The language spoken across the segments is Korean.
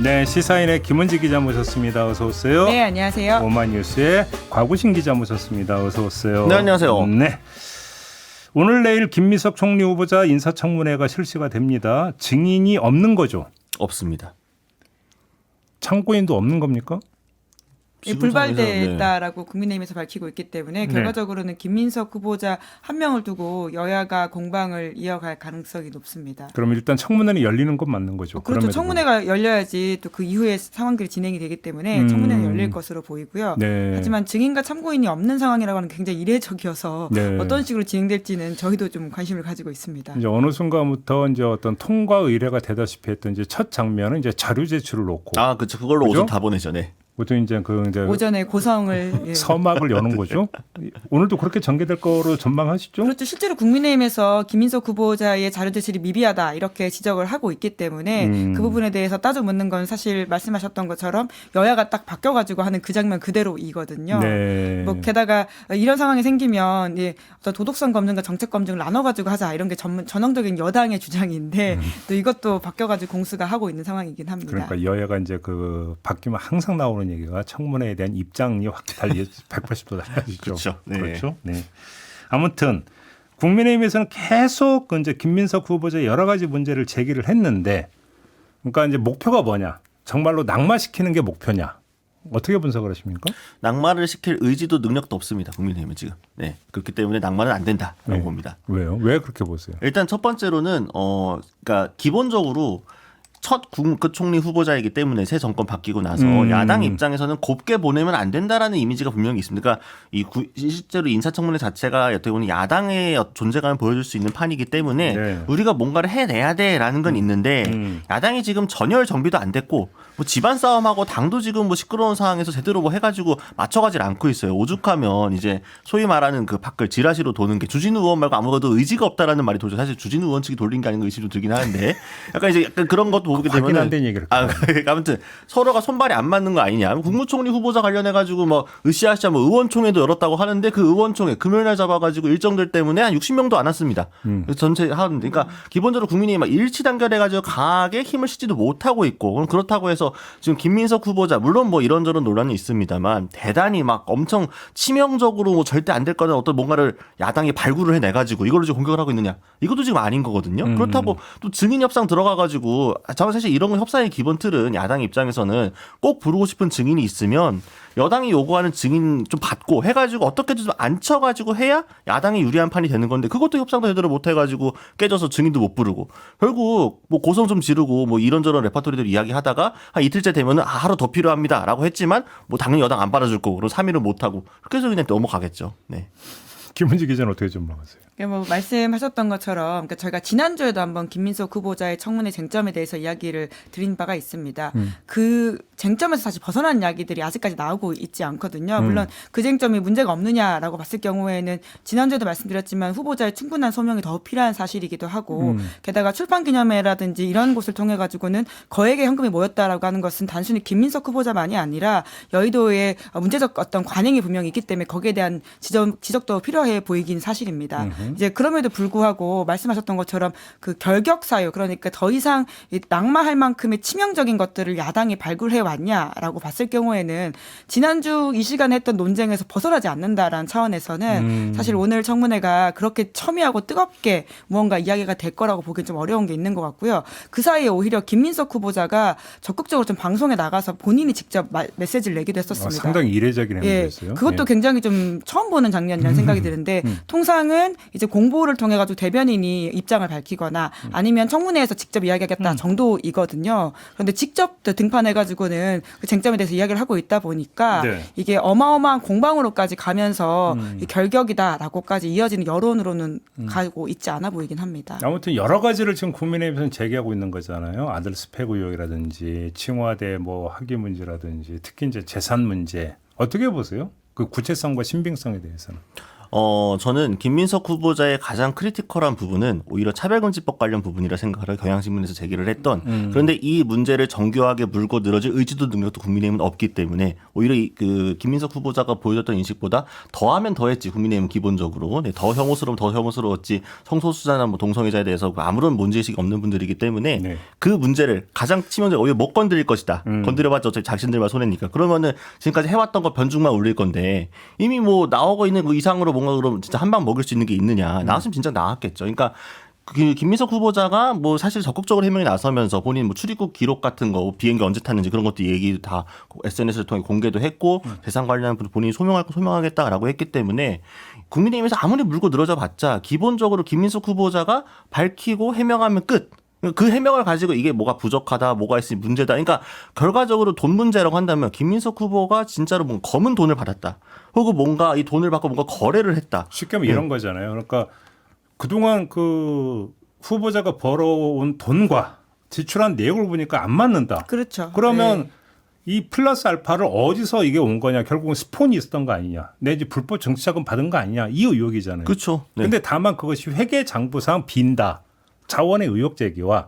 네, 시사인의 김은지 기자 모셨습니다. 어서 오세요. 네, 안녕하세요. 오마이뉴스의 곽우신 기자 모셨습니다. 어서 오세요. 네, 안녕하세요. 네. 오늘 내일 김민석 총리 후보자 인사청문회가 실시가 됩니다. 증인이 없는 거죠? 없습니다. 참고인도 없는 겁니까? 불발됐다라고 국민의힘에서 밝히고 있기 때문에 결과적으로는 김민석 후보자 한 명을 두고 여야가 공방을 이어갈 가능성이 높습니다. 그럼 일단 청문회는 열리는 건 맞는 거죠? 그렇죠. 청문회가 열려야지 또 그 이후에 상황들이 진행이 되기 때문에 청문회는 열릴 것으로 보이고요. 네. 하지만 증인과 참고인이 없는 상황이라고 하는 게 굉장히 이례적이어서 네. 어떤 식으로 진행될지는 저희도 좀 관심을 가지고 있습니다. 이제 어느 순간부터 이제 어떤 통과 의례가 되다시피 했던 이제 첫 장면은 이제 자료 제출을 놓고 그렇죠. 그걸로 그죠? 오전 다 보내죠. 네. 보통 이제 이제 오전에 고성을 서막을 여는 거죠. 오늘도 그렇게 전개될 거로 전망하시죠? 그렇죠. 실제로 국민의힘에서 김민석 후보자의 자료 제출이 미비하다 이렇게 지적을 하고 있기 때문에 그 부분에 대해서 따져 묻는 건 사실 말씀하셨던 것처럼 여야가 딱 바뀌어가지고 하는 그 장면 그대로이거든요. 네. 뭐 게다가 이런 상황이 생기면 어떤 도덕성 검증과 정책 검증을 나눠가지고 하자 이런 게 전형적인 여당의 주장인데 또 이것도 바뀌어가지고 공수가 하고 있는 상황이긴 합니다. 그러니까 여야가 이제 바뀌면 항상 나오는 얘기가 청문회에 대한 입장이 확 달리 180도 달라지죠. 그렇죠. 네. 그렇죠. 네. 아무튼 국민의힘에서는 계속 이제 김민석 후보자의 여러 가지 문제를 제기를 했는데, 그러니까 이제 목표가 뭐냐? 정말로 낙마시키는 게 목표냐? 어떻게 분석을 하십니까? 낙마를 시킬 의지도 능력도 없습니다. 국민의힘은 지금. 네. 그렇기 때문에 낙마는 안 된다라고 네. 봅니다. 왜요? 왜 그렇게 보세요? 일단 첫 번째로는 그러니까 기본적으로 첫 국무총리 후보자이기 때문에 새 정권 바뀌고 나서 야당 입장에서는 곱게 보내면 안 된다라는 이미지가 분명히 있습니다. 그러니까 실제로 인사청문회 자체가 어떻게 보면 야당의 존재감을 보여줄 수 있는 판이기 때문에 네. 우리가 뭔가를 해내야 돼라는 건 있는데 야당이 지금 전혀 정비도 안 됐고 뭐 집안 싸움하고 당도 지금 뭐 시끄러운 상황에서 제대로 뭐 해가지고 맞춰가질 않고 있어요. 오죽하면 이제 소위 말하는 그 밖을 지라시로 도는 게 주진우 의원 말고 아무것도 의지가 없다라는 말이 도죠. 사실 주진우 의원 측이 돌린 게 아닌가 의심이 좀 들긴 하는데 약간 그런 것도 보게 되면 안 된 얘기를. 아무튼 서로가 손발이 안 맞는 거 아니냐. 국무총리 후보자 관련해 가지고 뭐 으쌰으쌰 뭐 의원총회도 열었다고 하는데 그 의원총회 금요일날 잡아가지고 일정들 때문에 한 60명도 안 왔습니다. 그래서 전체 하는데 그러니까 기본적으로 국민이 막 일치 단결해 가지고 강하게 힘을 싣지도 못하고 있고 그럼 그렇다고 해서 지금 김민석 후보자 물론 뭐 이런저런 논란이 있습니다만 대단히 막 엄청 치명적으로 뭐 절대 안 될 거는 어떤 뭔가를 야당이 발굴을 해내 가지고 이걸로 지금 공격을 하고 있느냐. 이것도 지금 아닌 거거든요. 그렇다고 또 증인 협상 들어가 가지고 저는 사실 이런 협상의 기본 틀은 야당 입장에서는 꼭 부르고 싶은 증인이 있으면 여당이 요구하는 증인 좀 받고 해가지고 어떻게든 좀 앉혀가지고 해야 야당이 유리한 판이 되는 건데 그것도 협상도 제대로 못 해가지고 깨져서 증인도 못 부르고 결국 뭐 고성 좀 지르고 뭐 이런저런 레파토리들 이야기하다가 한 이틀째 되면은 하루 더 필요합니다라고 했지만 뭐 당연히 여당 안 받아줄 거고 그럼 3일은 못 하고 그렇게 해서 그냥 넘어가겠죠. 네. 김은지 기자는 어떻게 전망하세요? 뭐 말씀하셨던 것처럼 그러니까 저희가 지난주에도 한번 김민석 후보자의 청문회 쟁점에 대해서 이야기를 드린 바가 있습니다. 그 쟁점에서 사실 벗어난 이야기들이 아직까지 나오고 있지 않거든요. 물론 그 쟁점이 문제가 없느냐라고 봤을 경우에는 지난주에도 말씀드렸지만 후보자의 충분한 소명이 더 필요한 사실이기도 하고 게다가 출판기념회라든지 이런 곳을 통해 가지고는 거액의 현금이 모였다라고 하는 것은 단순히 김민석 후보자만이 아니라 여의도에 문제적 어떤 관행이 분명히 있기 때문에 거기에 대한 지적도 필요해 보이긴 사실입니다. 이제 그럼에도 불구하고 말씀하셨던 것처럼 그 결격 사유 그러니까 더 이상 낙마할 만큼의 치명적인 것들을 야당이 발굴해 왔냐라고 봤을 경우에는 지난주 이 시간에 했던 논쟁에서 벗어나지 않는다라는 차원에서는 사실 오늘 청문회가 그렇게 첨예하고 뜨겁게 무언가 이야기가 될 거라고 보기엔 좀 어려운 게 있는 것 같고요. 그 사이에 오히려 김민석 후보자가 적극적으로 좀 방송에 나가서 본인이 직접 메시지를 내기도 했었습니다. 상당히 이례적인 행동이었어요. 그것도 굉장히 좀 처음 보는 장면이라는 생각이 드는데 통상은 이제 공보를 통해 가지고 대변인이 입장을 밝히거나 아니면 청문회에서 직접 이야기하겠다 정도이거든요. 그런데 직접 등판해 가지고는 그 쟁점에 대해서 이야기를 하고 있다 보니까 이게 어마어마한 공방으로까지 가면서 결격이다라고까지 이어지는 여론으로는 가고 있지 않아 보이긴 합니다. 아무튼 여러 가지를 지금 국민의힘에서는 제기하고 있는 거잖아요. 아들 스펙 의혹이라든지 칭화대 뭐 학위 문제라든지 특히 이제 재산 문제 어떻게 보세요? 그 구체성과 신빙성에 대해서는. 저는 김민석 후보자의 가장 크리티컬한 부분은 오히려 차별금지법 관련 부분이라 생각을 경향신문에서 제기를 했던 그런데 이 문제를 정교하게 물고 늘어질 의지도 능력도 국민의힘은 없기 때문에 오히려 그 김민석 후보자가 보여줬던 인식보다 더하면 더했지 국민의힘은 기본적으로 더 혐오스러우면 더 혐오스러웠지 성소수자나 뭐 동성애자에 대해서 아무런 문제의식이 없는 분들이기 때문에 네. 그 문제를 가장 치명적으로 오히려 못 건드릴 것이다. 건드려봤자 어차피 자신들만 손해니까. 그러면은 지금까지 해왔던 거 변죽만 올릴 건데 이미 뭐 나오고 있는 그 이상으로 뭔가 그럼 진짜 한 방 먹일 수 있는 게 있느냐. 나왔으면 진짜 나왔겠죠. 그러니까 김민석 후보자가 뭐 사실 적극적으로 해명에 나서면서 본인 뭐 출입국 기록 같은 거 비행기 언제 탔는지 그런 것도 얘기 다 SNS를 통해 공개도 했고 재산 관련한 본인이 소명하겠다라고 했기 때문에 국민의힘에서 아무리 물고 늘어져 봤자 기본적으로 김민석 후보자가 밝히고 해명하면 끝. 그 해명을 가지고 이게 뭐가 부족하다, 뭐가 있으니 문제다. 그러니까 결과적으로 돈 문제라고 한다면 김민석 후보가 진짜로 뭔가 검은 돈을 받았다. 혹은 뭔가 이 돈을 받고 뭔가 거래를 했다. 쉽게 하면 이런 거잖아요. 그러니까 그동안 그 후보자가 벌어온 돈과 지출한 내역을 보니까 안 맞는다. 그렇죠. 그러면 네. 이 플러스 알파를 어디서 이게 온 거냐? 결국은 스폰이 있었던 거 아니냐? 내지 불법 정치자금 받은 거 아니냐? 이 의혹이잖아요. 그렇죠. 네. 근데 다만 그것이 회계 장부상 빈다. 차원의 의혹 제기와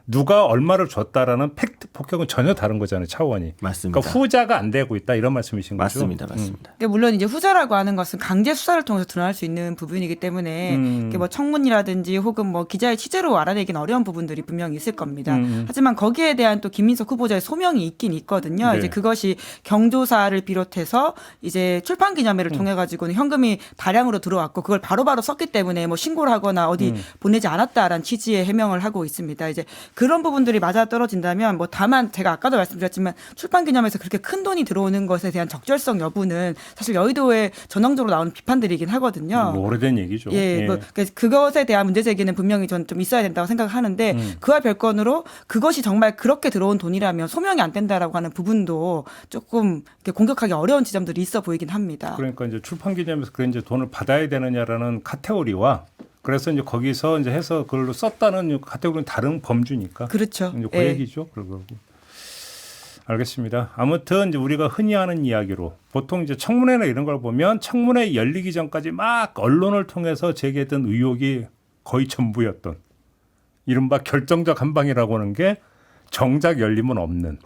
누가 얼마를 줬다라는 팩트 폭격은 전혀 다른 거잖아요. 차원이. 맞습니다. 그러니까 후자가 안 되고 있다 이런 말씀이신 거죠? 맞습니다. 맞습니다. 그러니까 물론 이제 후자라고 하는 것은 강제 수사를 통해서 드러날 수 있는 부분이기 때문에 이게 뭐 청문이라든지 혹은 뭐 기자의 취재로 알아내기는 어려운 부분들이 분명히 있을 겁니다. 하지만 거기에 대한 또 김민석 후보자의 소명이 있긴 있거든요. 네. 이제 그것이 경조사를 비롯해서 이제 출판 기념회를 통해 가지고는 현금이 다량으로 들어왔고 그걸 바로바로 썼기 때문에 뭐 신고를 하거나 어디 보내지 않았다라는 취지의 해명을 하고 있습니다. 이제 그런 부분들이 맞아 떨어진다면 뭐 다만 제가 아까도 말씀드렸지만 출판 기념회에서 그렇게 큰 돈이 들어오는 것에 대한 적절성 여부는 사실 여의도에 전형적으로 나오는 비판들이긴 하거든요. 뭐 오래된 얘기죠. 예, 뭐 그것에 대한 문제 제기는 분명히 전 좀 있어야 된다고 생각하는데 그와 별건으로 그것이 정말 그렇게 들어온 돈이라면 소명이 안 된다라고 하는 부분도 조금 이렇게 공격하기 어려운 지점들이 있어 보이긴 합니다. 그러니까 이제 출판 기념에서 그 이제 돈을 받아야 되느냐라는 카테고리와 그래서 이제 거기서 이제 해서 그걸로 썼다는 카테고리는 다른 범주니까. 그렇죠. 이제 그 예. 얘기죠. 그리고 알겠습니다. 아무튼 이제 우리가 흔히 하는 이야기로 보통 이제 청문회나 이런 걸 보면 청문회 열리기 전까지 막 언론을 통해서 제기했던 의혹이 거의 전부였던 이른바 결정적 한 방이라고 하는 게 정작 열리면 없는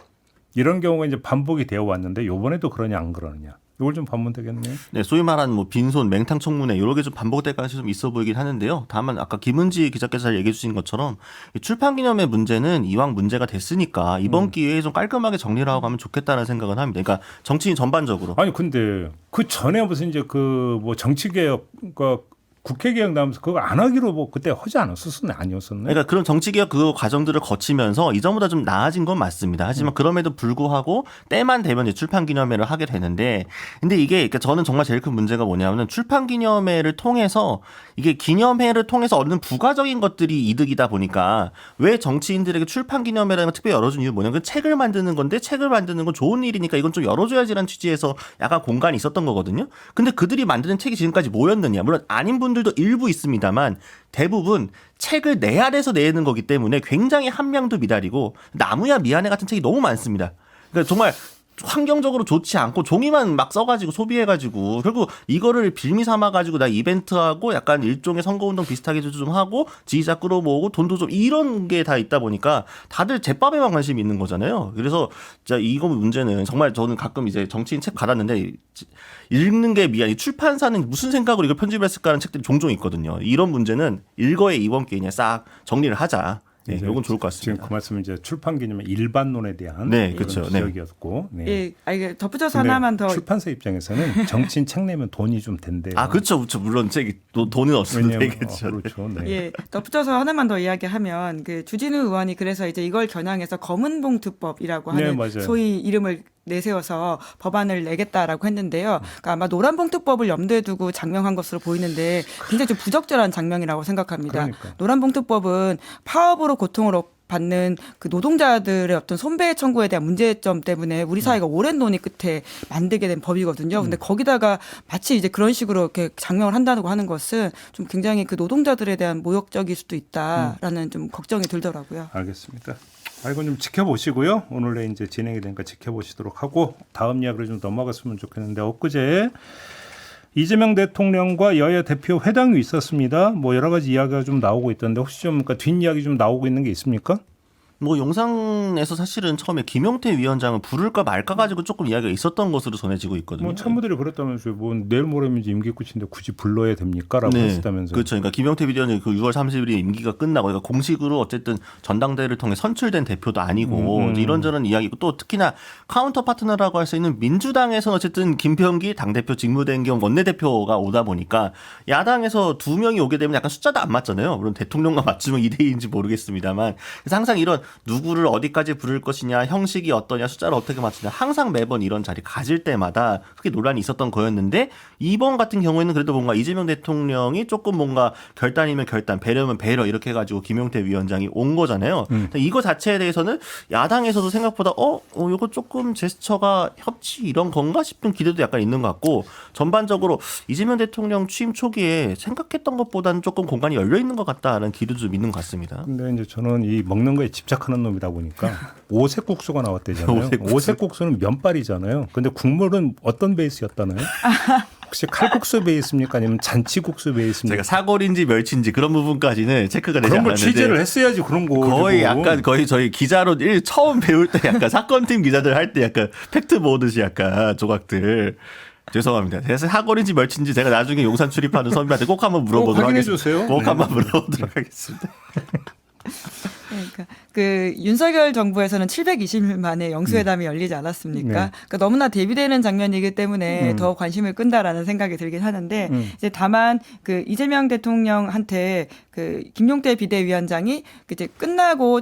이런 경우가 이제 반복이 되어 왔는데 이번에도 그러냐 안 그러느냐. 이걸 좀 보면 되겠네요. 네, 소위 말하는 뭐 빈손, 맹탕 청문회 이런 게 좀 반복될 가능성이 좀 있어 보이긴 하는데요. 다만 아까 김은지 기자께서 잘 얘기해 주신 것처럼 이 출판기념회 문제는 이왕 문제가 됐으니까 이번 기회에 좀 깔끔하게 정리를 하고 가면 좋겠다는 생각은 합니다. 그러니까 정치인 전반적으로. 아니 근데 그 전에 무슨 이제 그 뭐 정치개혁과 국회개혁 나오면서 그거 안 하기로 뭐 그때 하지 않았었네 아니었었네. 그러니까 그런 정치개혁 그 과정들을 거치면서 이전보다 좀 나아진 건 맞습니다. 하지만 그럼에도 불구하고 때만 되면 이제 출판기념회를 하게 되는데 근데 이게 그러니까 저는 정말 제일 큰 문제가 뭐냐면은 출판기념회를 통해서 이게 기념회를 통해서 얻는 부가적인 것들이 이득이다 보니까 왜 정치인들에게 출판기념회라는 걸 특별히 열어준 이유 뭐냐면 책을 만드는 건데 책을 만드는 건 좋은 일이니까 이건 좀 열어줘야지라는 취지에서 약간 공간이 있었던 거거든요. 근데 그들이 만드는 책이 지금까지 뭐였느냐. 물론 아닌 분들도 일부 있습니다만 대부분 책을 내 아래서 내는 거기 때문에 굉장히 함량도 미달이고 나무야 미안해 같은 책이 너무 많습니다. 그러니까 정말 환경적으로 좋지 않고 종이만 막 써가지고 소비해가지고 결국 이거를 빌미 삼아가지고 나 이벤트하고 약간 일종의 선거운동 비슷하게 좀 하고 지지자 끌어모으고 돈도 좀 이런 게 다 있다 보니까 다들 제밥에만 관심이 있는 거잖아요. 그래서 진짜 이거 문제는 정말 저는 가끔 이제 정치인 책 받았는데 읽는 게 미안해. 출판사는 무슨 생각으로 이걸 편집했을까 하는 책들이 종종 있거든요. 이런 문제는 일거에 이번 기회에 싹 정리를 하자. 네, 이건 좋을 것 같습니다. 지금 그 말씀은 이제 출판 기념회 일반론에 대한 네, 그렇죠. 지적이었고. 네. 예, 이게 덧붙여서 근데 하나만 더 출판사 입장에서는 정치인 책 내면 돈이 좀 된대요. 아, 그렇죠. 물론 책이 돈은 없어도 왜냐면 되겠죠. 그렇죠. 네. 예, 덧붙여서 하나만 더 이야기하면 그 주진우 의원이 그래서 이제 이걸 겨냥해서 검은 봉투법이라고 하는 네, 맞아요. 소위 이름을 내세워서 법안을 내겠다라고 했는데요. 그러니까 아마 노란봉투법을 염두에 두고 장명한 것으로 보이는데 굉장히 좀 부적절한 장명이라고 생각합니다. 그러니까. 노란봉투법은 파업으로 고통을 받는 그 노동자들의 어떤 손배 청구에 대한 문제점 때문에 우리 사회가 오랜 논의 끝에 만들게 된 법이거든요. 근데 거기다가 마치 이제 그런 식으로 이렇게 장명을 한다고 하는 것은 좀 굉장히 그 노동자들에 대한 모욕적일 수도 있다라는 좀 걱정이 들더라고요. 알겠습니다. 이건 좀 지켜보시고요. 오늘의 이제 진행이 되니까 지켜보시도록 하고 다음 이야기로 좀 넘어갔으면 좋겠는데 엊그제 이재명 대통령과 여야 대표 회담이 있었습니다. 뭐 여러 가지 이야기가 좀 나오고 있던데 혹시 좀 그러니까 뒷이야기 좀 나오고 있는 게 있습니까? 뭐 영상에서 사실은 처음에 김용태 위원장을 부를까 말까 가지고 조금 이야기가 있었던 것으로 전해지고 있거든요. 뭐 참모들이 그랬다면서요. 뭐 내일 모레면 이제 임기 끝인데 굳이 불러야 됩니까라고 했다면서요. 그렇죠. 그러니까 김용태 비대위원장이 그 6월 30일에 임기가 끝나고 그러니까 공식으로 어쨌든 전당대회를 통해 선출된 대표도 아니고 이런저런 이야기고 또 특히나 카운터 파트너라고 할 수 있는 민주당에서는 어쨌든 김병기 당대표 직무대행 겸 원내대표가 오다 보니까 야당에서 2명이 오게 되면 약간 숫자도 안 맞잖아요. 물론 대통령과 맞추면 2대2인지 모르겠습니다만 그래서 항상 이런 누구를 어디까지 부를 것이냐, 형식이 어떠냐, 숫자를 어떻게 맞추냐 항상 매번 이런 자리 가질 때마다 크게 논란이 있었던 거였는데 이번 같은 경우에는 그래도 뭔가 이재명 대통령이 조금 뭔가 결단이면 결단, 배려면 배려 이렇게 해가지고 김용태 위원장이 온 거잖아요. 이거 자체에 대해서는 야당에서도 생각보다 이거 조금 제스처가 협치 이런 건가 싶은 기대도 약간 있는 것 같고 전반적으로 이재명 대통령 취임 초기에 생각했던 것보다는 조금 공간이 열려 있는 것 같다는 기대도 좀 있는 것 같습니다. 근데 이제 저는 이 먹는 거에 집착하는 놈이다 보니까 오색국수가 나왔대잖아요. 오색국수는 면발이잖아요. 근데 국물은 어떤 베이스였다나요? 혹시 칼국수 베이스입니까? 아니면 잔치국수 베이스입니까? 제가 사골인지 멸치인지 그런 부분까지는 체크가 되지 그런 걸 않았는데 취재를 했어야지 그런 거. 거의 지금. 약간 거의 저희 기자로 처음 배울 때 약간 사건팀 기자들 할 때 약간 팩트 보듯이 약간 조각들. 죄송합니다. 그래서 사골인지 멸치인지 제가 나중에 용산 출입하는 선배한테 꼭 한번 물어보도록 확인해 하겠습니다. 주세요. 꼭 네. 한번 물어보도록 하겠습니다. 그러니까 그 윤석열 정부에서는 720일 만에 영수회담이 열리지 않았습니까? 네. 그러니까 너무나 대비되는 장면이기 때문에 더 관심을 끈다라는 생각이 들긴 하는데 이제 다만 그 이재명 대통령한테 그 김용태 비대위원장이 이제 끝나고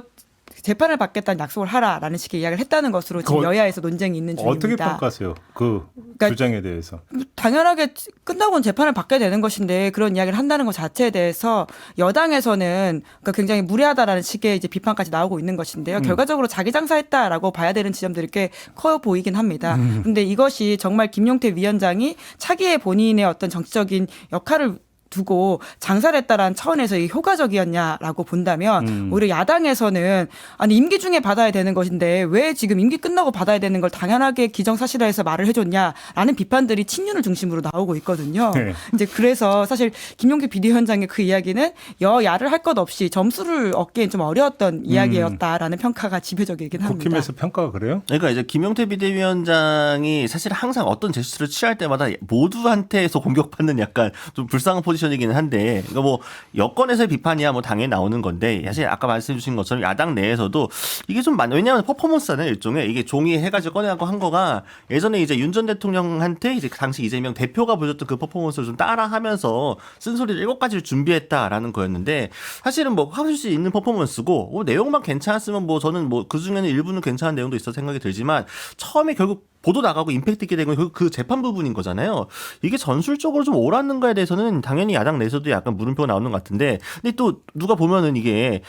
재판을 받겠다는 약속을 하라라는 식의 이야기를 했다는 것으로 지금 여야에서 논쟁이 있는 중입니다. 어떻게 평가하세요? 그 그러니까 주장에 대해서. 당연하게 끝나고는 재판을 받게 되는 것인데 그런 이야기를 한다는 것 자체에 대해서 여당에서는 그러니까 굉장히 무례하다라는 식의 이제 비판까지 나오고 있는 것인데요. 결과적으로 자기 장사했다라고 봐야 되는 지점들이 꽤 커 보이긴 합니다. 그런데 이것이 정말 김용태 위원장이 차기의 본인의 어떤 정치적인 역할을 두고 장사를 했다라는 차원에서 이게 효과적이었냐라고 본다면 오히려 야당에서는 아니 임기 중에 받아야 되는 것인데 왜 지금 임기 끝나고 받아야 되는 걸 당연하게 기정사실화해서 말을 해줬냐라는 비판들이 친윤을 중심으로 나오고 있거든요. 네. 이제 그래서 사실 김용태 비대위원장의 그 이야기는 여야를 할 것 없이 점수를 얻기엔 좀 어려웠던 이야기였다라는 평가가 지배적이긴 합니다. 국힘에서 평가가 그래요? 그러니까 이제 김용태 비대위원장이 사실 항상 어떤 제스처를 취할 때마다 모두한테서 공격받는 약간 좀 불쌍한 포지션이기는 한데, 그러니까 뭐 여권에서의 비판이야 뭐 당연히 나오는 건데, 사실 아까 말씀해 주신 것처럼 야당 내에서도 이게 좀 왜냐하면 퍼포먼스는 일종의 이게 종이 해가지고 꺼내갖고 한 거가 예전에 이제 윤 전 대통령한테 이제 당시 이재명 대표가 보여줬던 그 퍼포먼스를 좀 따라하면서 쓴소리를 7가지를 준비했다라는 거였는데, 사실은 뭐 하실 수 있는 퍼포먼스고 내용만 괜찮았으면 뭐 저는 뭐 그 중에는 일부는 괜찮은 내용도 있어 생각이 들지만 처음에 결국 보도 나가고 임팩트 있게 되는 건 그 재판 부분인 거잖아요. 이게 전술적으로 좀 옳았는가에 대해서는 당연히 야당 내에서도 약간 물음표가 나오는 것 같은데, 근데 또 누가 보면은 이게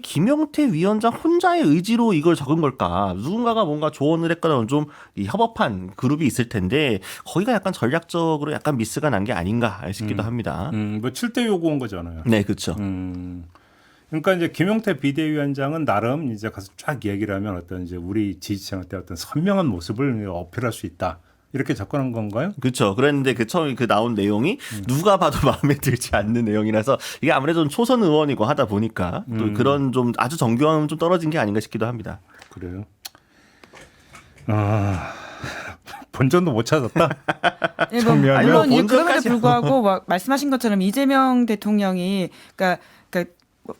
김용태 위원장 혼자의 의지로 이걸 적은 걸까? 누군가가 뭔가 조언을 했거나 좀 협업한 그룹이 있을 텐데 거기가 약간 전략적으로 약간 미스가 난 게 아닌가 싶기도 합니다. 뭐 7대 요구 온 거잖아요. 네, 그렇죠. 그러니까 이제 김용태 비대위원장은 나름 이제 가서 쫙 얘기를 하면 어떤 이제 우리 지지층한테 어떤 선명한 모습을 어필할 수 있다. 이렇게 접근한 건가요? 그렇죠. 그랬는데 그 처음에 그 나온 내용이 누가 봐도 마음에 들지 않는 내용이라서 이게 아무래도 좀 초선 의원이고 하다 보니까 또 그런 좀 아주 정교함은 좀 떨어진 게 아닌가 싶기도 합니다. 그래요. 본전도 못 찾았다. 예, 뭐 정리하면? 물론 아니, 뭐 그럼에도 본전까지 불구하고 막 말씀하신 것처럼 이재명 대통령이 그러니까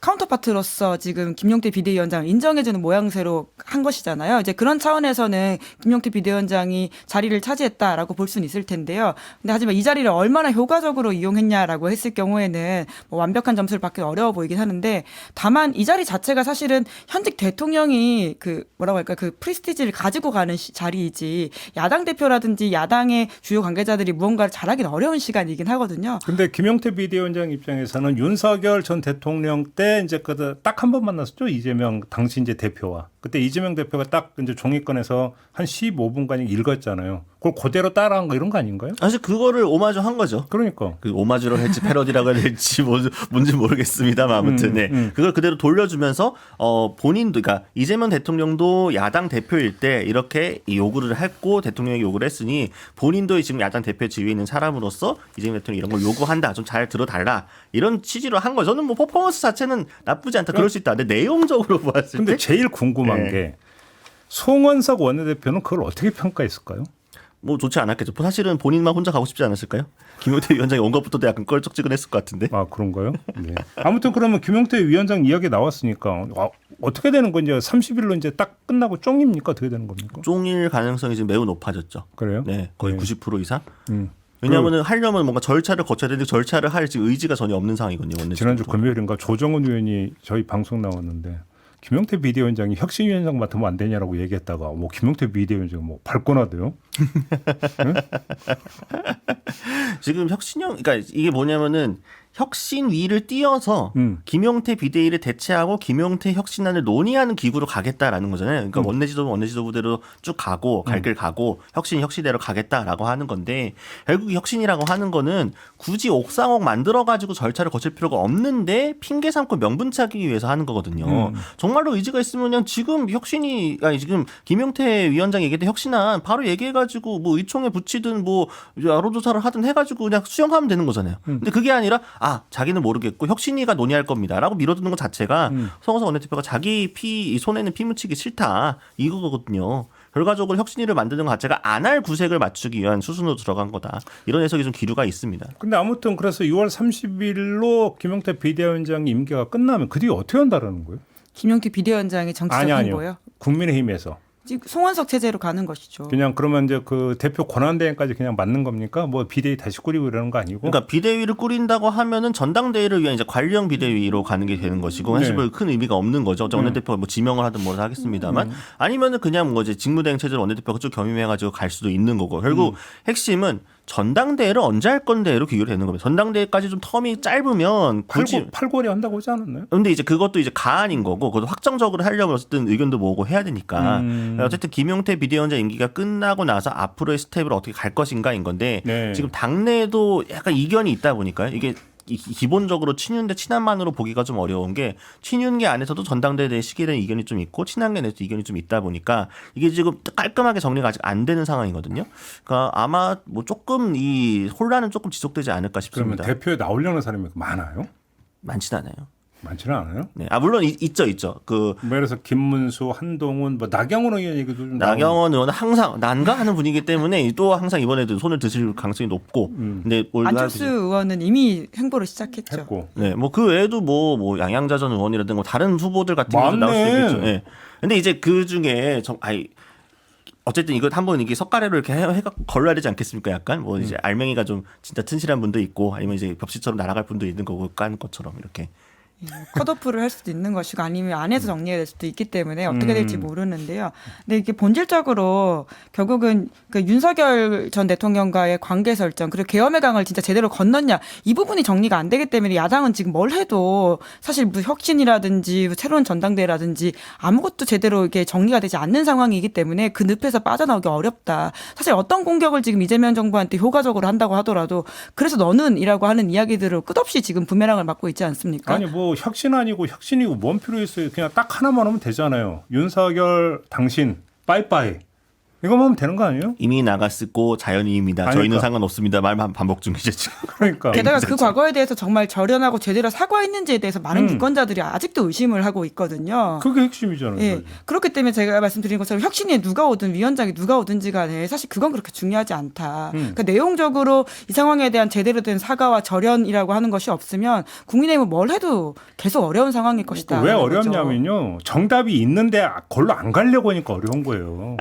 카운터파트로서 지금 김용태 비대위원장을 인정해주는 모양새로 한 것이잖아요. 이제 그런 차원에서는 김용태 비대위원장이 자리를 차지했다라고 볼 수는 있을 텐데요. 근데 하지만 이 자리를 얼마나 효과적으로 이용했냐라고 했을 경우에는 뭐 완벽한 점수를 받기 어려워 보이긴 하는데, 다만 이 자리 자체가 사실은 현직 대통령이 그 뭐라고 할까 그 프리스티지를 가지고 가는 자리이지 야당 대표라든지 야당의 주요 관계자들이 무언가를 잘하기는 어려운 시간이긴 하거든요. 근데 김용태 비대위원장 입장에서는 윤석열 전 대통령 때 이제 딱 한 번 만났었죠. 이재명 당시 이제 대표와. 그때 이재명 대표가 딱 이제 종이권에서 한 15분간 읽었잖아요. 그걸 그대로 따라한 거 이런 거 아닌가요? 사실 그거를 오마주 한 거죠. 그러니까. 그 오마주로 할지 패러디라고 해야 될지 뭔지 모르겠습니다만 아무튼 네. 그걸 그대로 돌려주면서 본인도 그러니까 이재명 대통령도 야당 대표일 때 이렇게 요구를 했고 대통령이 요구를 했으니 본인도 지금 야당 대표 지위에 있는 사람으로서 이재명 대통령이 이런 걸 요구한다. 좀 잘 들어달라. 이런 취지로 한 거죠. 저는 뭐 퍼포먼스 자체는 나쁘지 않다. 그럴 수 있다. 근데 내용적으로 봤을 근데 때 제일 궁금한 네. 게 송원석 원내대표는 그걸 어떻게 평가했을까요? 뭐 좋지 않았겠죠. 사실은 본인만 혼자 가고 싶지 않았을까요? 김용태 위원장이 온 것부터도 약간 껄쩍지근했을 것 같은데. 아 그런가요? 네. 아무튼 그러면 김용태 위원장 이야기 나왔으니까 어떻게 되는 건지 30일로 이제 딱 끝나고 쫑입니까? 어떻게 되는 겁니까? 쫑일 가능성이 지금 매우 높아졌죠. 그래요? 네, 거의 네. 90% 이상. 왜냐하면 하려면 뭔가 절차를 거쳐야 되는데 절차를 할 지금 의지가 전혀 없는 상황이거든요. 지난주 금요일인가 조정은 의원이 저희 방송 나왔는데 김용태 비대위원장이 혁신위원장 맡으면 안 되냐라고 얘기했다가 뭐 김용태 비대위원장 뭐 발권하대요. 응? 지금 혁신형, 그러니까 이게 뭐냐면은 혁신위를 띄어서 김용태 비대위를 대체하고 김용태 혁신안을 논의하는 기구로 가겠다라는 거잖아요. 그러니까 원내지도부대로 쭉 가고 갈 길 가고 혁신대로 가겠다라고 하는 건데 결국 혁신이라고 하는 거는 굳이 옥상옥 만들어 가지고 절차를 거칠 필요가 없는데 핑계 삼고 명분 차기 위해서 하는 거거든요. 정말로 의지가 있으면 그냥 지금 지금 김용태 위원장이 얘기했던 혁신안 바로 얘기해가지고 뭐 의총에 붙이든 뭐 여론조사를 하든 해가지고 그냥 수용하면 되는 거잖아요. 근데 그게 아니라 자기는 모르겠고 혁신위가 논의할 겁니다라고 밀어두는 것 자체가 송원석 원내대표가 자기 손에는 피 묻히기 싫다 이거거든요. 결과적으로 혁신위를 만드는 것 자체가 안 할 구색을 맞추기 위한 수순으로 들어간 거다. 이런 해석이 좀 기류가 있습니다. 근데 아무튼 그래서 6월 30일로 김용태 비대위원장 임기가 끝나면 그 뒤에 어떻게 한다라는 거예요? 김용태 비대위원장의 정치적 행보요? 국민의힘에서. 지금 송원석 체제로 가는 것이죠. 그냥 그러면 이제 그 대표 권한대행까지 그냥 맞는 겁니까? 뭐 비대위 다시 꾸리고 이러는 거 아니고? 그러니까 비대위를 꾸린다고 하면은 전당대회를 위한 이제 관리형 비대위로 가는 게 되는 것이고 사실 뭐 큰 의미가 없는 거죠. 원내대표가 뭐 지명을 하든 뭐를 하겠습니다만 아니면은 그냥 뭐 이제 직무대행 체제로 원내대표가 쭉 겸임해가지고 갈 수도 있는 거고 결국 핵심은 전당대회를 언제 할 건데로 기울여 되는 겁니다. 전당대회까지 좀 텀이 짧으면 굳이 8개월에 한다고 하지 않았나요? 근데 이제 그것도 이제 가안인 거고 그것도 확정적으로 하려면 어쨌든 의견도 모으고 해야 되니까 어쨌든 김용태 비대위원장 임기가 끝나고 나서 앞으로의 스텝을 어떻게 갈 것인가인 건데 네. 지금 당내에도 약간 이견이 있다 보니까 이게 기본적으로 친윤 대 친한만으로 보기가 좀 어려운 게 친윤계 안에서도 전당대회에 대해 시기에 대한 이견이 좀 있고 친한계 내에서도 이견이 좀 있다 보니까 이게 지금 깔끔하게 정리가 아직 안 되는 상황이거든요. 그러니까 아마 뭐 조금 이 혼란은 조금 지속되지 않을까 그러면 싶습니다. 대표에 나오려는 사람이 많아요? 많지는 않아요. 많지는 않아요? 네. 물론 있죠. 그 뭐 예를 들어서 김문수, 한동훈, 뭐 나경원 의원 얘기도 좀 나경원 의원은 항상 난가 하는 분위기 때문에 또 항상 이번에도 손을 드실 가능성이 높고 근데 안철수 의원은 이미 행보를 시작했죠. 했고. 네, 뭐 그 외에도 뭐 양양자 전 의원이라든가 뭐 다른 후보들 같은 경우도 나올 수 있겠죠. 네. 근데 이제 그 중에 어쨌든 이거 한번 이게 석가래로 이렇게 걸러야 되지 않겠습니까? 약간 뭐 이제 알맹이가 좀 진짜 튼실한 분도 있고 아니면 이제 벽시처럼 날아갈 분도 있는 거고 깐 것처럼 이렇게. 컷오프를 할 수도 있는 것이고 아니면 안에서 정리해야 될 수도 있기 때문에 어떻게 될지 모르는데요. 근데 이게 본질적으로 결국은 그 윤석열 전 대통령과의 관계 설정 그리고 계엄의 강을 진짜 제대로 건넜냐 이 부분이 정리가 안 되기 때문에 야당은 지금 뭘 해도 사실 뭐 혁신이라든지 새로운 전당대회라든지 아무것도 제대로 이게 정리가 되지 않는 상황이기 때문에 그 늪에서 빠져나오기 어렵다. 사실 어떤 공격을 지금 이재명 정부한테 효과적으로 한다고 하더라도 그래서 너는이라고 하는 이야기들을 끝없이 지금 부메랑을 맞고 있지 않습니까? 아니 뭐 혁신 아니고 혁신이고 뭔 필요 있어요? 그냥 딱 하나만 하면 되잖아요. 윤석열 당신 빠이빠이 이거만 하면 되는 거 아니에요? 이미 나갔고 자연인입니다. 저희는 상관없습니다. 말만 반복 중이죠 지금. 그러니까. 게다가 그 과거에 대해서 정말 절연하고 제대로 사과했는지에 대해서 많은 유권자들이 아직도 의심을 하고 있거든요. 그게 핵심이잖아요. 예. 그렇기 때문에 제가 말씀드린 것처럼 혁신에 누가 오든 위원장이 누가 오든지 간에 사실 그건 그렇게 중요하지 않다. 그러니까 내용적으로 이 상황에 대한 제대로 된 사과와 절연이라고 하는 것이 없으면 국민의힘은 뭘 해도 계속 어려운 상황일 것이다. 왜 어렵냐면요. 정답이 있는데 걸로 안 가려고 하니까 어려운 거예요.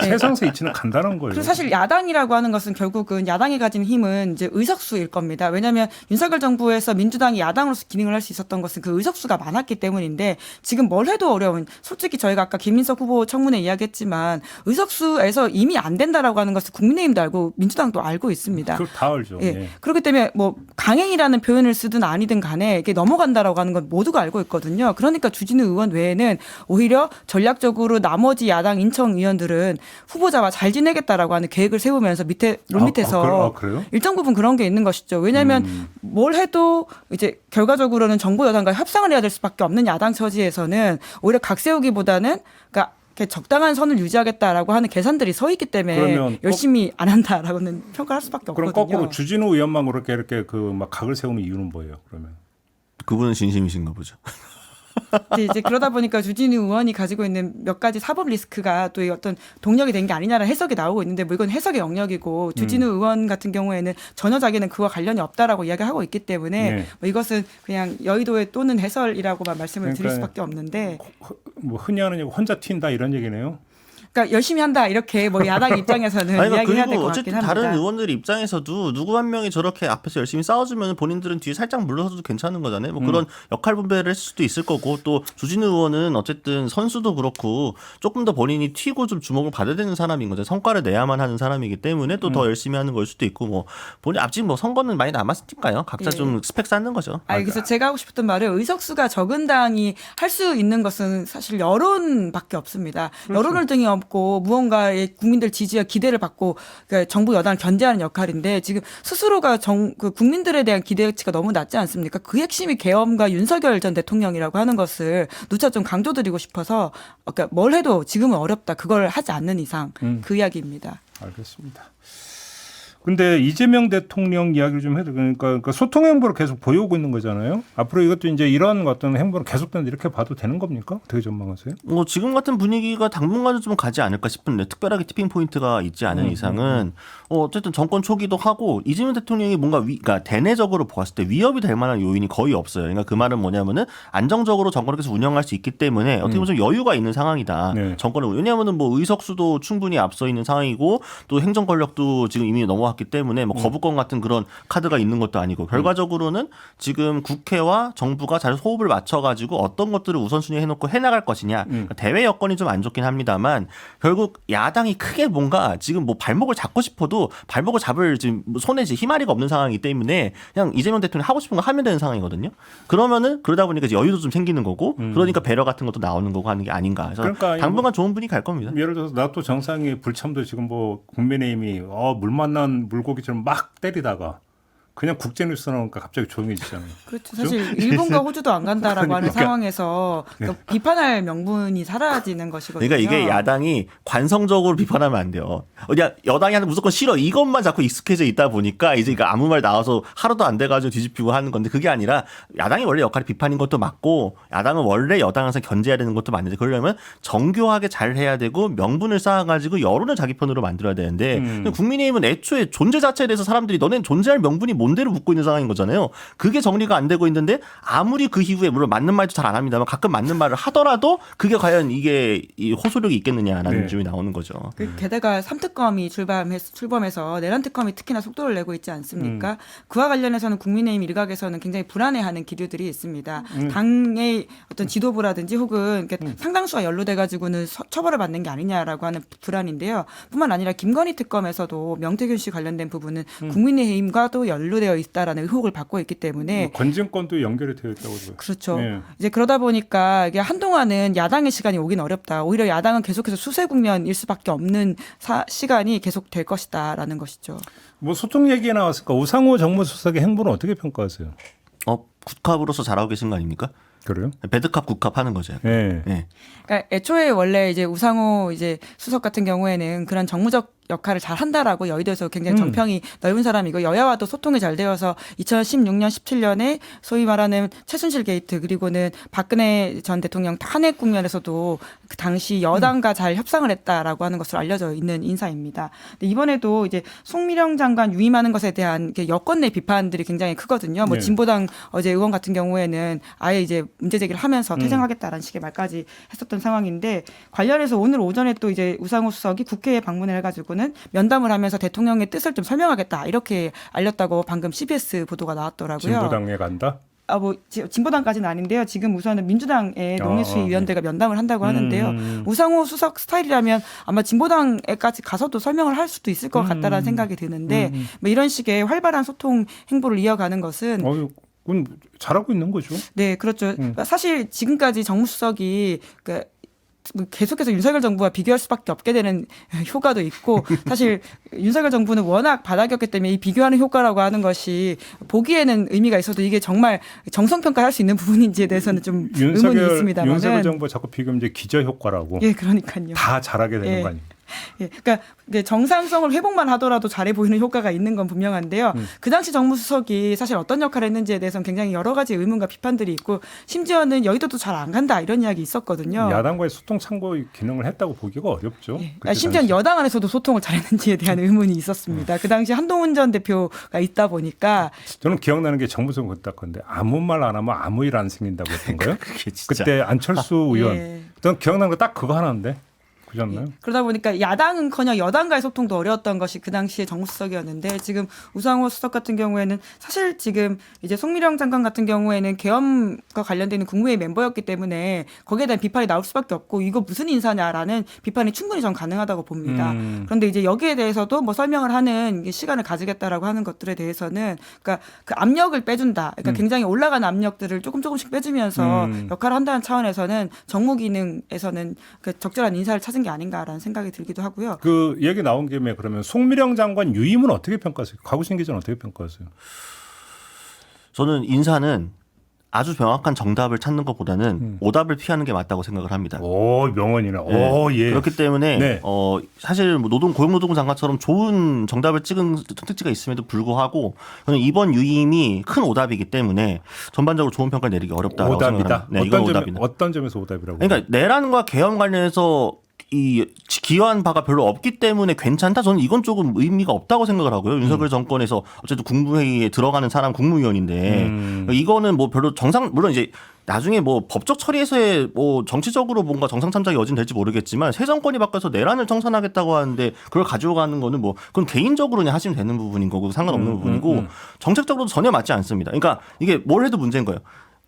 세상세 이치는 간단한 거예요. 그리고 사실 야당이라고 하는 것은 결국은 야당이 가진 힘은 이제 의석수일 겁니다. 왜냐하면 윤석열 정부에서 민주당이 야당으로서 기능을 할 수 있었던 것은 그 의석수가 많았기 때문인데 지금 뭘 해도 어려운 솔직히 저희가 아까 김민석 후보 청문회 이야기했지만 의석수에서 이미 안 된다라고 하는 것을 국민의힘도 알고 민주당도 알고 있습니다. 그걸 다 알죠. 예. 예. 그렇기 때문에 뭐 강행이라는 표현을 쓰든 아니든 간에 이게 넘어간다라고 하는 건 모두가 알고 있거든요. 그러니까 주진우 의원 외에는 오히려 전략적으로 나머지 야당 인천 의원들은 후보자와 잘 지내겠다라고 하는 계획을 세우면서 롤 밑에서 그래요? 일정 부분 그런 게 있는 것이죠. 왜냐하면 뭘 해도 이제 결과적으로는 정부 여당과 협상을 해야 될 수밖에 없는 야당 처지에서는 오히려 각 세우기보다는 그러니까 이렇게 적당한 선을 유지하겠다라고 하는 계산들이 서 있기 때문에 그러면 열심히 안 한다라고는 평가할 수밖에 그럼 없거든요. 거꾸로 주진우 의원만 그렇게 그 막 각을 세우는 이유는 뭐예요? 그러면 그분은 진심이신가 보죠. 이제 그러다 보니까 주진우 의원이 가지고 있는 몇 가지 사법 리스크가 또 어떤 동력이 된 게 아니냐라는 해석이 나오고 있는데 뭐 이건 해석의 영역이고 주진우 의원 같은 경우에는 전혀 자기는 그와 관련이 없다라고 이야기하고 있기 때문에 네. 뭐 이것은 그냥 여의도의 또는 해설이라고만 말씀을 드릴 그러니까 수밖에 없는데 뭐 흔히 하는 얘기 혼자 튄다 이런 얘기네요. 그러니까 열심히 한다 이렇게 뭐 야당 입장에서는 아니, 이야기해야 될 그리고 것 같긴 어쨌든 합니다. 다른 의원들 입장에서도 누구 한 명이 저렇게 앞에서 열심히 싸워주면 본인들은 뒤에 살짝 물러서도 괜찮은 거잖아요. 뭐 그런 역할 분배를 했을 수도 있을 거고 또 주진우 의원은 어쨌든 선수도 그렇고 조금 더 본인이 튀고 좀 주목을 받아야 되는 사람인 거죠. 성과를 내야만 하는 사람이기 때문에 또 더 열심히 하는 걸 수도 있고 뭐 본인 아직 뭐 선거는 많이 남았으니까요. 각자 예. 좀 스펙 쌓는 거죠. 그래서 제가 하고 싶었던 말은 의석수가 적은 당이 할 수 있는 것은 사실 여론밖에 없습니다. 그렇죠. 여론을 등에 업고 무언가의 국민들 지지와 기대를 받고 그러니까 정부 여당을 견제하는 역할인데 지금 스스로가 그 국민들에 대한 기대치가 너무 낮지 않습니까? 그 핵심이 계엄과 윤석열 전 대통령이라고 하는 것을 누차 좀 강조드리고 싶어서 그러니까 뭘 해도 지금은 어렵다. 그걸 하지 않는 이상 그 이야기입니다. 알겠습니다. 근데 이재명 대통령 이야기를 좀 해도 그러니까 소통 행보를 계속 보여오고 있는 거잖아요. 앞으로 이것도 이제 이런 어떤 행보는 계속된다 이렇게 봐도 되는 겁니까? 어떻게 전망하세요? 뭐 지금 같은 분위기가 당분간은 좀 가지 않을까 싶은데 특별하게 티핑 포인트가 있지 않은 이상은 어쨌든 정권 초기도 하고 이재명 대통령이 뭔가 그러니까 대내적으로 보았을 때 위협이 될 만한 요인이 거의 없어요. 그러니까 그 말은 뭐냐면은 안정적으로 정권을 계속 운영할 수 있기 때문에 어떻게 보면 좀 여유가 있는 상황이다. 네. 정권을 왜냐하면은 뭐 의석수도 충분히 앞서 있는 상황이고 또 행정 권력도 지금 이미 넘어왔기 때문에 뭐 거부권 같은 그런 카드가 있는 것도 아니고 결과적으로는 지금 국회와 정부가 잘 호흡을 맞춰가지고 어떤 것들을 우선순위 해놓고 해나갈 것이냐 그러니까 대외 여건이 좀 안 좋긴 합니다만 결국 야당이 크게 뭔가 지금 뭐 발목을 잡고 싶어도 발목을 잡을 지금 손에 힘아리가 없는 상황이기 때문에 그냥 이재명 대통령이 하고 싶은 거 하면 되는 상황이거든요. 그러면은 그러다 보니까 이제 여유도 좀 생기는 거고 그러니까 배려 같은 것도 나오는 거고 하는 게 아닌가. 그래서 그러니까 당분간 좋은 분이 갈 겁니다. 예를 들어서 나토 정상회 불참도 지금 뭐 국민의힘이 물 만난 물고기처럼 막 때리다가 그냥 국제뉴스 나오니까 갑자기 조용해지잖아요. 그렇죠. 사실 일본과 호주도 안 간다라고 하는 그러니까. 상황에서 그러니까 비판할 명분이 사라지는 것이거든요. 그러니까 이게 야당이 관성적으로 비판하면 안 돼요. 그냥 여당이 하는 무조건 싫어 이것만 자꾸 익숙해져 있다 보니까 이제 아무 말 나와서 하루도 안 돼가지고 뒤집히고 하는 건데 그게 아니라 야당이 원래 역할이 비판인 것도 맞고 야당은 원래 여당 항상 견제해야 되는 것도 맞는데 그러려면 정교하게 잘 해야 되고 명분을 쌓아가지고 여론을 자기 편으로 만들어야 되는데 국민의힘은 애초에 존재 자체에 대해서 사람들이 너넨 존재할 명분이 뭔데를 묻고 있는 상황인 거잖아요. 그게 정리가 안 되고 있는데 아무리 그 이후에 물론 맞는 말도 잘 안 합니다만 가끔 맞는 말을 하더라도 그게 과연 이게 이 호소력이 있겠느냐라는 네. 점이 나오는 거죠. 게다가 3특검이 출범해서 내란 특검이 특히나 속도를 내고 있지 않습니까? 그와 관련해서는 국민의힘 일각에서는 굉장히 불안해하는 기류들이 있습니다. 당의 어떤 지도부라든지 혹은 상당수가 연루돼 가지고는 처벌을 받는 게 아니냐라고 하는 불안인데요. 뿐만 아니라 김건희 특검에서도 명태균 씨 관련된 부분은 국민의힘과도 연루되어 있다라는 의혹을 받고 있기 때문에 권진권도 연결이 되어 있다고 그래요. 그렇죠. 네. 이제 그러다 보니까 이게 한동안은 야당의 시간이 오긴 어렵다. 오히려 야당은 계속해서 수세 국면일 수밖에 없는 시간이 계속 될 것이다라는 것이죠. 뭐 소통 얘기가 나왔으니까 우상호 정무수석의 행보는 어떻게 평가하세요? 국합으로서 잘하고 계신 거 아닙니까? 그래요? 배드캅 국합 하는 거죠. 네. 네. 그러니까 애초에 원래 이제 우상호 이제 수석 같은 경우에는 그런 정무적 역할을 잘 한다라고 여의도에서 굉장히 정평이 넓은 사람이고 여야와도 소통이 잘 되어서 2016년, 17년에 소위 말하는 최순실 게이트 그리고는 박근혜 전 대통령 탄핵 국면에서도 그 당시 여당과 잘 협상을 했다라고 하는 것으로 알려져 있는 인사입니다. 근데 이번에도 이제 송미령 장관 유임하는 것에 대한 여권 내 비판들이 굉장히 크거든요. 뭐 네. 진보당 어제 의원 같은 경우에는 아예 이제 문제 제기를 하면서 퇴장하겠다라는 식의 말까지 했었던 상황인데 관련해서 오늘 오전에 또 이제 우상호 수석이 국회에 방문을 해가지고는 면담을 하면서 대통령의 뜻을 좀 설명하겠다 이렇게 알렸다고 방금 CBS 보도가 나왔더라고요. 진보당에 간다? 뭐 진보당까지는 아닌데요. 지금 우선은 민주당의 농해수위원회가 면담을 한다고 하는데요. 우상호 수석 스타일이라면 아마 진보당에까지 가서도 설명을 할 수도 있을 것 같다라는 생각이 드는데 뭐 이런 식의 활발한 소통 행보를 이어가는 것은 그건 잘하고 있는 거죠. 네, 그렇죠. 사실 지금까지 정무수석이 계속해서 윤석열 정부와 비교할 수밖에 없게 되는 효과도 있고 사실 윤석열 정부는 워낙 바닥이었기 때문에 이 비교하는 효과라고 하는 것이 보기에는 의미가 있어도 이게 정말 정성평가할 수 있는 부분인지에 대해서는 좀 의문이 있습니다만 윤석열 정부 자꾸 비교하면 이제 기저 효과라고. 예, 그러니까요. 다 잘하게 되는 예. 거 아니에요. 예, 그러니까 정상성을 회복만 하더라도 잘해 보이는 효과가 있는 건 분명한데요. 그 당시 정무수석이 사실 어떤 역할을 했는지에 대해서는 굉장히 여러 가지 의문과 비판들이 있고 심지어는 여의도도 잘 안 간다 이런 이야기 있었거든요. 야당과의 소통 창구 기능을 했다고 보기가 어렵죠. 예. 심지어는 여당 안에서도 소통을 잘했는지에 대한 의문이 있었습니다. 그 당시 한동훈 전 대표가 있다 보니까 저는 기억나는 게 정무성 그딱 건데 아무 말 안 하면 아무 일 안 생긴다고 했던 거예요. 그게 진짜. 그때 안철수 의원. 예. 저는 기억나는 거 딱 그거 하나인데. 그렇나요? 그러다 보니까 야당은커녕 여당과의 소통도 어려웠던 것이 그 당시에 정무수석이었는데 지금 우상호 수석 같은 경우에는 사실 지금 이제 송미령 장관 같은 경우에는 계엄과 관련된 있는 국무회의 멤버였기 때문에 거기에 대한 비판이 나올 수밖에 없고 이거 무슨 인사냐라는 비판이 충분히 전 가능하다고 봅니다. 그런데 이제 여기에 대해서도 뭐 설명을 하는 시간을 가지겠다라고 하는 것들에 대해서는 그러니까 그 압력을 빼준다. 그러니까 굉장히 올라간 압력들을 조금씩 빼주면서 역할을 한다는 차원에서는 정무 기능에서는 그 적절한 인사를 찾은 게 아닌가라는 생각이 들기도 하고요. 그 얘기 나온 김에 그러면 송미령 장관 유임은 어떻게 평가하세요? 가구신 기자는 어떻게 평가하세요? 저는 인사는 아주 명확한 정답을 찾는 것보다는 오답을 피하는 게 맞다고 생각을 합니다. 오, 명언이네. 네. 오, 예. 그렇기 때문에 네. 사실 뭐 고용노동부 장관처럼 좋은 정답을 찍은 특지가 있음에도 불구하고 저는 이번 유임이 큰 오답이기 때문에 전반적으로 좋은 평가를 내리기 어렵다고 생각합니다. 네, 이건 오답이다. 어떤 점에서 오답이라고? 그러니까 내란과 계엄 관련해서 이 기여한 바가 별로 없기 때문에 괜찮다. 저는 이건 조금 의미가 없다고 생각을 하고요. 윤석열 정권에서 어쨌든 국무회의에 들어가는 사람 국무위원인데 이거는 뭐 별로 물론 이제 나중에 뭐 법적 처리에서의 뭐 정치적으로 뭔가 정상 참작의 여지는 될지 모르겠지만 새 정권이 바뀌어서 내란을 청산하겠다고 하는데 그걸 가지고 가는 거는 뭐 그건 개인적으로 그냥 하시면 되는 부분인 거고 상관없는 부분이고 정책적으로도 전혀 맞지 않습니다. 그러니까 이게 뭘 해도 문제인 거예요.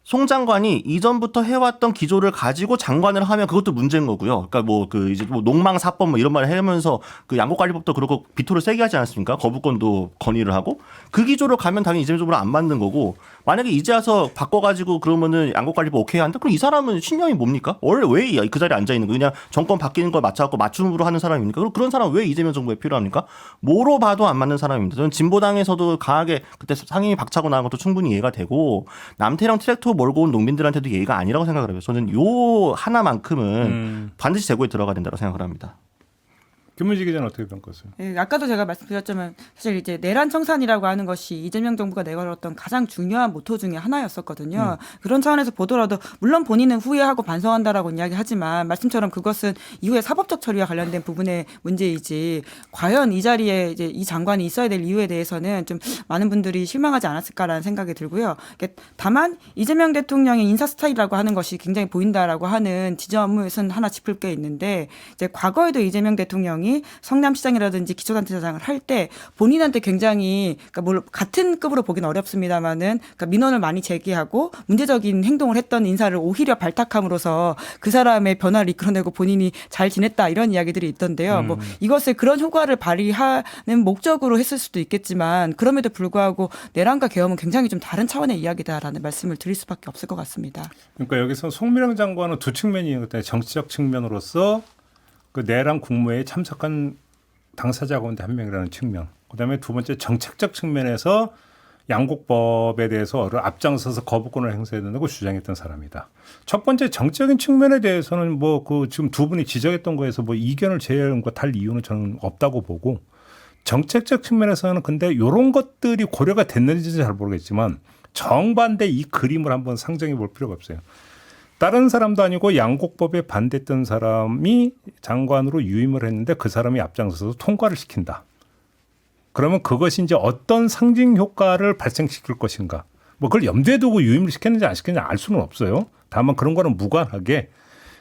송 장관이 이전부터 해왔던 기조를 가지고 장관을 하면 그것도 문제인 거고요. 그러니까 뭐 그 이제 뭐 농망사법 뭐 이런 말을 하면서 그 양곡관리법도 그렇고 비토를 세게 하지 않았습니까? 거부권도 건의를 하고 그 기조로 가면 당연히 이재명 정부는 안 맞는 거고 만약에 이제 와서 바꿔가지고 그러면은 양곡관리법 오케이 한다? 그럼 이 사람은 신념이 뭡니까? 원래 왜 그 자리에 앉아 있는 거? 그냥 정권 바뀌는 걸 맞춰갖고 맞춤으로 하는 사람입니까? 그럼 그런 사람 왜 이재명 정부에 필요합니까? 뭐로 봐도 안 맞는 사람입니다. 저는 진보당에서도 강하게 그때 상임위 박차고 나간 것도 충분히 이해가 되고 남태령 트랙터 몰고 온 농민들한테도 예의가 아니라고 생각을 해요. 저는 요 하나만큼은 반드시 제고에 들어가야 된다고 생각을 합니다. 김문지 기자는 어떻게 평가하세요? 예, 아까도 제가 말씀드렸지만 사실 이제 내란 청산이라고 하는 것이 이재명 정부가 내걸었던 가장 중요한 모토 중에 하나였었거든요. 그런 차원에서 보더라도 물론 본인은 후회하고 반성한다라고 이야기하지만 말씀처럼 그것은 이후에 사법적 처리와 관련된 부분의 문제이지 과연 이 자리에 이제 이 장관이 있어야 될 이유에 대해서는 좀 많은 분들이 실망하지 않았을까라는 생각이 들고요. 다만 이재명 대통령의 인사 스타일이라고 하는 것이 굉장히 보인다라고 하는 지점은 하나 짚을 게 있는데 이제 과거에도 이재명 대통령이 성남시장이라든지 기초단체장을 할 때 본인한테 굉장히 그러니까 물론 같은 급으로 보기는 어렵습니다만은 그러니까 민원을 많이 제기하고 문제적인 행동을 했던 인사를 오히려 발탁함으로써 그 사람의 변화를 이끌어내고 본인이 잘 지냈다 이런 이야기들이 있던데요. 뭐 이것을 그런 효과를 발휘하는 목적으로 했을 수도 있겠지만 그럼에도 불구하고 내란과 계엄은 굉장히 좀 다른 차원의 이야기다라는 말씀을 드릴 수밖에 없을 것 같습니다. 그러니까 여기서 송미령 장관은 두 측면이 있는 것 같아요. 정치적 측면으로서 그 내란 국무회에 참석한 당사자 가운데 한 명이라는 측면. 그다음에 두 번째 정책적 측면에서 양곡법에 대해서 앞장서서 거부권을 행사해야 된다고 주장했던 사람이다. 첫 번째 정적인 측면에 대해서는 뭐 그 지금 두 분이 지적했던 거에서 뭐 이견을 제외하는 거 달 이유는 저는 없다고 보고 정책적 측면에서는 근데 이런 것들이 고려가 됐는지 잘 모르겠지만 정반대 이 그림을 한번 상정해 볼 필요가 없어요. 다른 사람도 아니고 양곡법에 반대했던 사람이 장관으로 유임을 했는데 그 사람이 앞장서서 통과를 시킨다. 그러면 그것이 이제 어떤 상징 효과를 발생시킬 것인가. 뭐 그걸 염두에 두고 유임을 시켰는지 안 시켰는지 알 수는 없어요. 다만 그런 거는 무관하게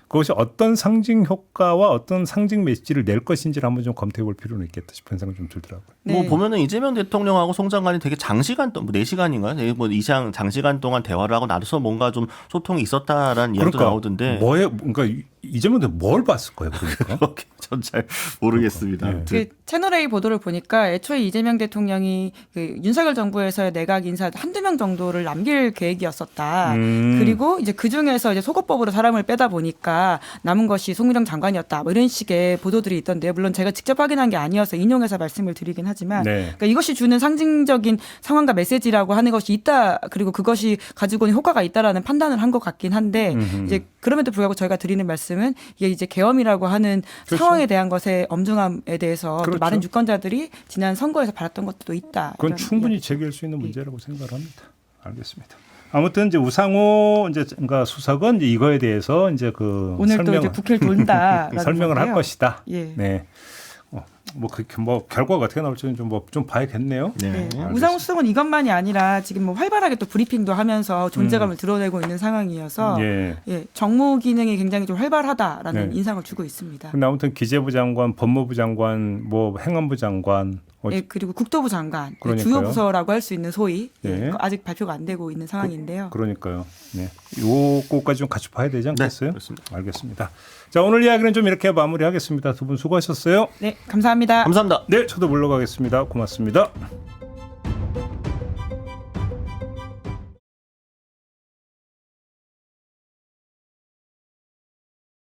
그것이 어떤 상징 효과와 어떤 상징 메시지를 낼 것인지를 한번 좀 검토해 볼 필요는 있겠다 싶은 생각이 좀 들더라고요. 네. 뭐 보면은 이재명 대통령하고 송 장관이 되게 장시간 동안 4시간인가요? 뭐 이상 장시간 동안 대화를 하고 나서 뭔가 좀 소통이 있었다라는 이야기도 나오던데. 그러니까 이재명 대통령 뭘 봤을 거예요, 그러니까. 그렇게 전 잘 모르겠습니다. 네. 아무튼. 그 채널A 보도를 보니까 애초에 이재명 대통령이 그 윤석열 정부에서의 내각 인사 한두 명 정도를 남길 계획이었었다. 그리고 이제 그 중에서 이제 속어법으로 사람을 빼다 보니까 남은 것이 송미령 장관이었다. 뭐 이런 식의 보도들이 있던데요. 물론 제가 직접 확인한 게 아니어서 인용해서 말씀을 드리긴 하지만 네. 그러니까 이것이 주는 상징적인 상황과 메시지라고 하는 것이 있다. 그리고 그것이 가지고 있는 효과가 있다라는 판단을 한 것 같긴 한데 이제 그럼에도 불구하고 저희가 드리는 말씀은 이게 이제 계엄이라고 하는 그렇죠. 상황에 대한 것의 엄중함에 대해서 또 그렇죠. 많은 유권자들이 지난 선거에서 바랐던 것도 있다. 그건 이런 충분히 이야기. 제기할 수 있는 문제라고 생각을 합니다. 알겠습니다. 아무튼 이제 우상호 이제 그러니까 수석은 이제 이거에 대해서 이제 그 오늘 또 이제 국회를 돈다 설명을 할 것이다. 예. 네. 뭐 그렇게 뭐 결과가 어떻게 나올지는 좀 봐야겠네요. 네. 네. 우상호 수석은 이것만이 아니라 지금 뭐 활발하게 또 브리핑도 하면서 존재감을 드러내고 있는 상황이어서 예. 예, 정무 기능이 굉장히 좀 활발하다라는 네. 인상을 주고 있습니다. 근데 아무튼 기재부 장관, 법무부 장관, 뭐 행안부 장관, 예, 그리고 국토부 장관 그러니까요. 주요 부서라고 할 수 있는 소위 예. 아직 발표가 안 되고 있는 상황인데요. 그러니까요. 네. 요거까지 좀 같이 봐야 되지 않겠어요? 네, 그렇습니다. 알겠습니다. 자, 오늘 이야기는 좀 이렇게 마무리하겠습니다. 두 분 수고하셨어요. 네, 감사합니다. 감사합니다. 네, 저도 물러가겠습니다. 고맙습니다.